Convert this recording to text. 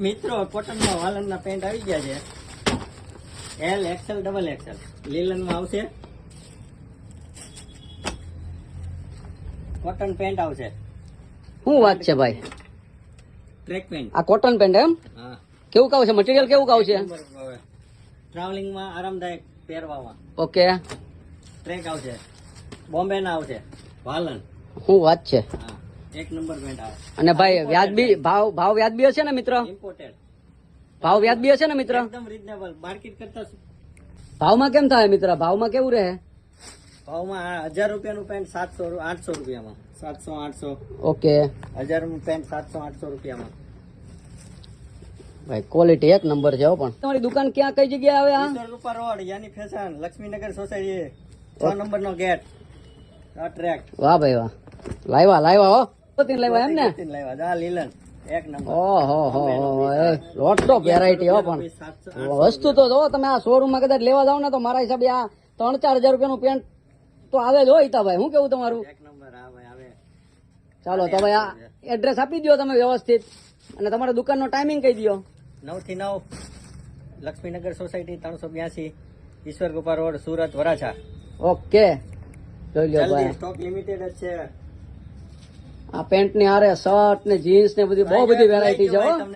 મિત્રો કોટનમાં વાલનના પેન્ટ આવી ગયા છે. એલ એક્સેલ ડબલ એક્સેલ લીલનમાં આવશે. કોટન પેન્ટ આવશે. શું વાત છે ભાઈ? Track pant. આ કોટન પેન્ટ એમ? હા. કેવું કાવ છે? મટીરિયલ કેવું કાવ છે? ટ્રાવેલિંગમાં આરામદાયક પહેરવામાં. ઓકે. ટ્રેક આવશે. બોમ્બે ના આવશે. વાલન. શું વાત છે? હા. એક નંબર પેન્ટ આવે. અને ભાઈ વ્યાજબી ભાવ વ્યાજબી હશે ને મિત્ર? ઇમ્પોર્ટેડ. ભાવ વ્યાજબી હશે ને મિત્ર? એકદમ રીઝનેબલ. માર્કેટ કરતા ભાવમાં કેમ થાય મિત્ર? ભાવમાં કેવું રહે? ભાવમાં 1000 રૂપિયાનું પેન્ટ 700 800 રૂપિયામાં. 700 800. ઓકે. 1000 નું પેન્ટ 700 800 રૂપિયામાં. ભાઈ ક્વોલિટી એક નંબર છે હો. પણ તમારી દુકાન ક્યાં કઈ જગ્યાએ આવે? આ ઈશ્વર કૃપા રોડ યાની ફેશન લક્ષ્મીનગર સોસાયટી 6 નંબરનો ગેટ. આ ટ્રેક. વાહ ભાઈ વાહ. લાવ્યા હો. પોતીન લાવ્યા એમ ને? લાવ્યા જા લીલન એક નંબર. ઓહો હો લોટ ઓફ વેરાયટી હો. પણ વસ્તુ તો જો તમે આ શોરૂમ માં કદાચ લેવા જાવ ને તો મારા હિસાબે આ 3-4 હજાર રૂપિયાનું પેન્ટ તો આવે જ હોય. ભાઈ શું કેવું તમારું? એક નંબર આવે આવે. ચાલો તો ભાઈ આ એડ્રેસ આપી દો તમે વ્યવસ્થિત, અને તમારા દુકાનનો ટાઈમિંગ કહી દો. 9 થી 9 લક્ષ્મીનગર સોસાયટી 382 ઈશ્વર કૃપા રોડ સુરત વરાછા. ઓકે જોઈ લો જલ્દી ભાઈ. સ્ટોક લિમિટેડ જ છે. આ પેન્ટ ની હારે શર્ટ ને જીન્સ ને બધી બહુ બધી વેરાયટી છે હો.